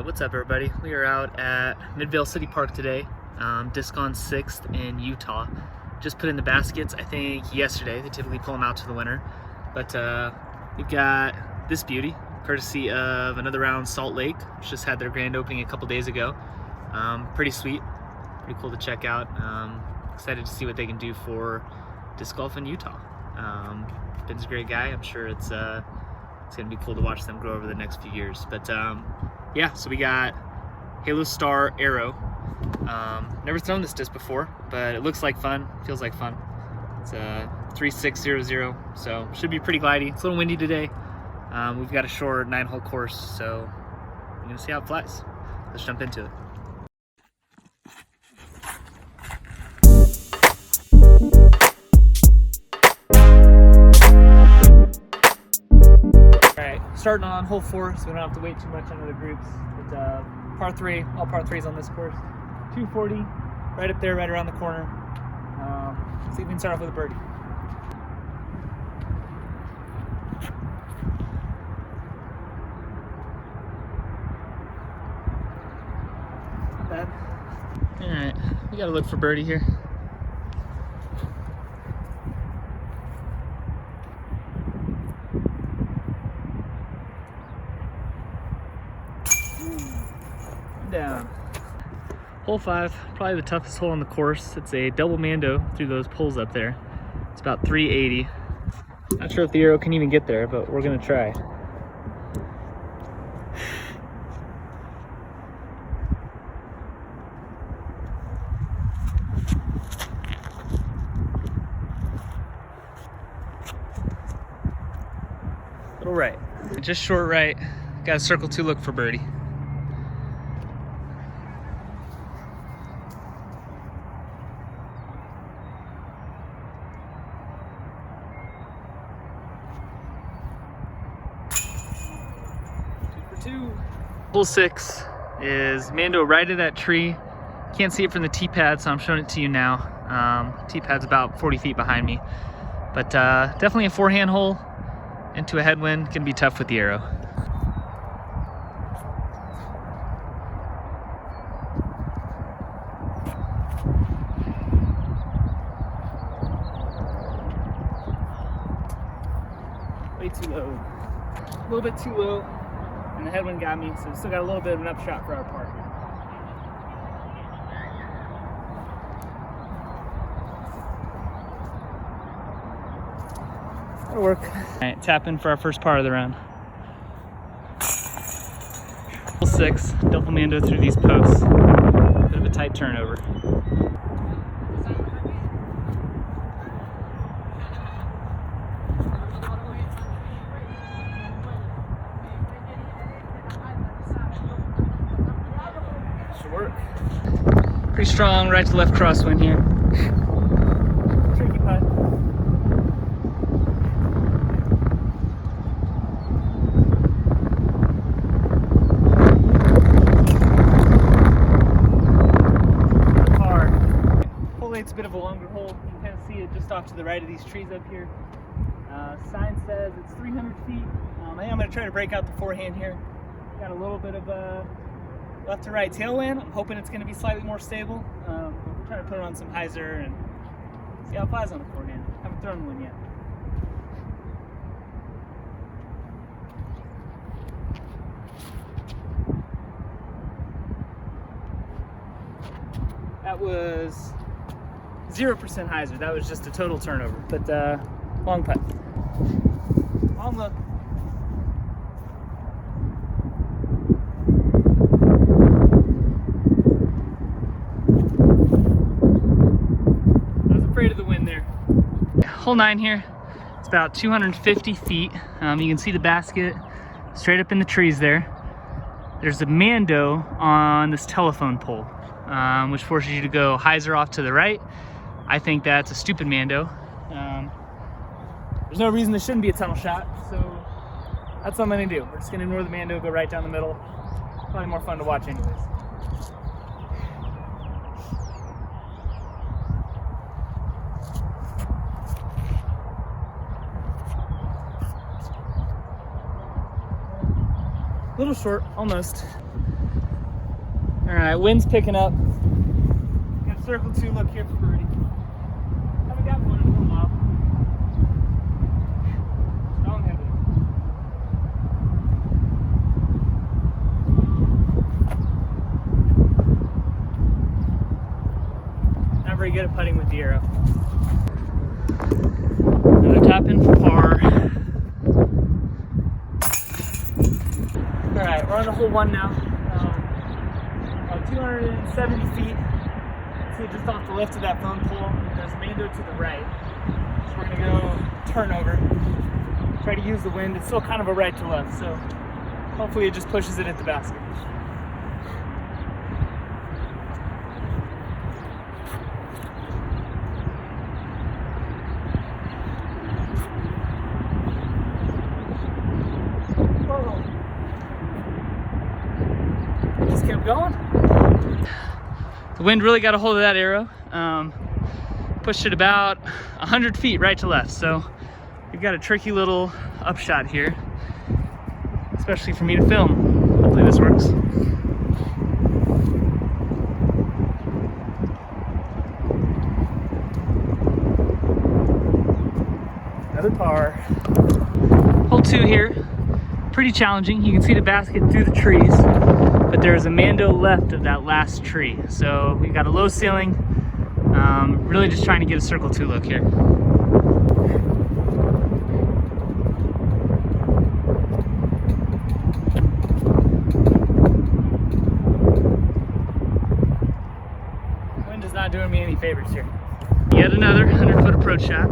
Alright, what's up everybody? We are out at Midvale City Park today, disc on 6th in Utah. Just put in the baskets, I think yesterday. They typically pull them out to the winter. But we've got this beauty, courtesy of Another Round Salt Lake, which just had their grand opening a couple days ago. Pretty sweet, pretty cool to check out. Excited to see what they can do for disc golf in Utah. Ben's a great guy. I'm sure it's gonna be cool to watch them grow over the next few years. But yeah, so we got Halo Aero. Never thrown this disc before, but it looks like fun, feels like fun. It's a 3600, so should be pretty glidey. It's a little windy today. We've got a short 9-hole course, so we're gonna see how it flies. Let's jump into it. Starting on hole 4, so we don't have to wait too much on other groups. But par 3, all par 3s on this course. 240, right up there, right around the corner. See if we can start off with a birdie. Not bad. All right, we gotta look for birdie here. Down. Hole 5, probably the toughest hole on the course. It's a double mando through those poles up there. It's about 380. Not sure if the arrow can even get there, but we're gonna try. Little right, just short right. Got to circle 2, look for birdie. Hole 6 is mando right of that tree. Can't see it from the tee pad, so I'm showing it to you now. Tee pad's about 40 feet behind me. But definitely a forehand hole into a headwind. Gonna be tough with the arrow. Way too low. A little bit too low. And the headwind got me, so we still got a little bit of an upshot for our par. That'll work. All right, tap in for our first par of the round. Hole 6, double mando through these posts. Bit of a tight turnover. Work. Pretty strong right to left crosswind here. Tricky putt. Par. Hole 8's a bit of a longer hole. You can kind of see it just off to the right of these trees up here. Sign says it's 300 feet. I think I'm going to try to break out the forehand here. Got a little bit of a left to right tailwind. I'm hoping it's going to be slightly more stable. I'm trying to put it on some hyzer and see how it flies on the forehand. Haven't thrown one yet. That was 0% hyzer. That was just a total turnover. But long putt. Long look. Of the wind there. Hole 9 here. It's about 250 feet. You can see the basket straight up in the trees there. There's a mando on this telephone pole, which forces you to go hyzer off to the right. I think that's a stupid mando. There's no reason there shouldn't be a tunnel shot, so that's what I'm gonna do. We're just gonna ignore the mando, go right down the middle. Probably more fun to watch anyways. A little short, almost. All right, wind's picking up. Got a circle 2 look here for birdie. Haven't got one in a little while. Strong heavy. Not very good at putting with the arrow. Another tap in for par. All right, we're on the hole 1 now. About 270 feet. See, just off the left of that phone pole, there's Mando to the right. So we're gonna go turn over. Try to use the wind. It's still kind of a right to left, so hopefully it just pushes it at the basket. Just kept going. The wind really got a hold of that arrow. Pushed it about 100 feet right to left. So we've got a tricky little upshot here, especially for me to film. Hopefully this works. Another par. Hole 2 here. Pretty challenging. You can see the basket through the trees, but there's a Mando left of that last tree. So we've got a low ceiling. Really just trying to get a circle 2 look here. Wind is not doing me any favors here. Yet another 100-foot approach shot.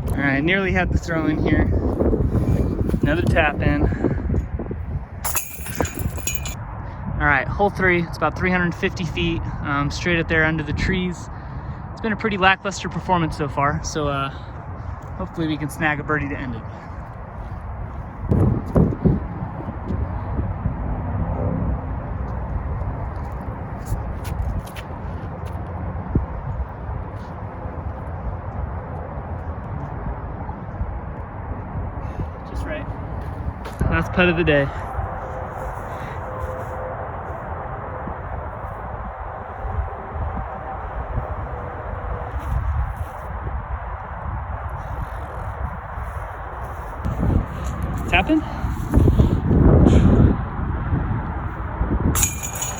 All right, nearly had the throw in here. Another tap in. All right, hole 3, it's about 350 feet, straight up there under the trees. It's been a pretty lackluster performance so far, so hopefully we can snag a birdie to end it. Right. Last putt of the day. Tapping?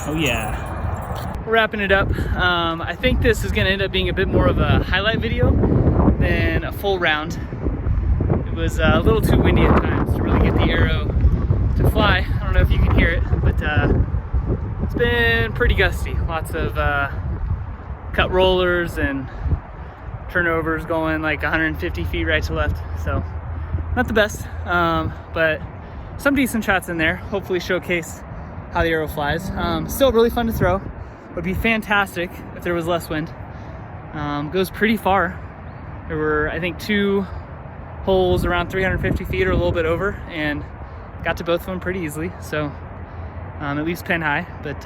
Oh yeah. We're wrapping it up. I think this is gonna end up being a bit more of a highlight video than a full round. It was a little too windy at times to really get the arrow to fly. I don't know if you can hear it, but it's been pretty gusty. Lots of cut rollers and turnovers going like 150 feet right to left. So not the best, but some decent shots in there. Hopefully showcase how the arrow flies. Still really fun to throw. Would be fantastic if there was less wind. Goes pretty far. There were, I think, 2 holes around 350 feet or a little bit over, and got to both of them pretty easily. So at least pin high, but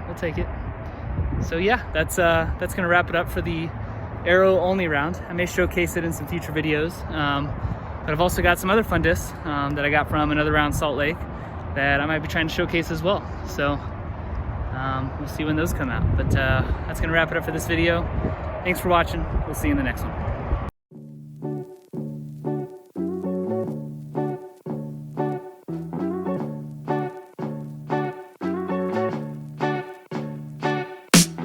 we'll take it. So yeah, that's gonna wrap it up for the arrow only round. I may showcase it in some future videos, but I've also got some other fun discs that I got from another round Salt Lake that I might be trying to showcase as well. So we'll see when those come out, but that's gonna wrap it up for this video. Thanks for watching. We'll see you in the next one.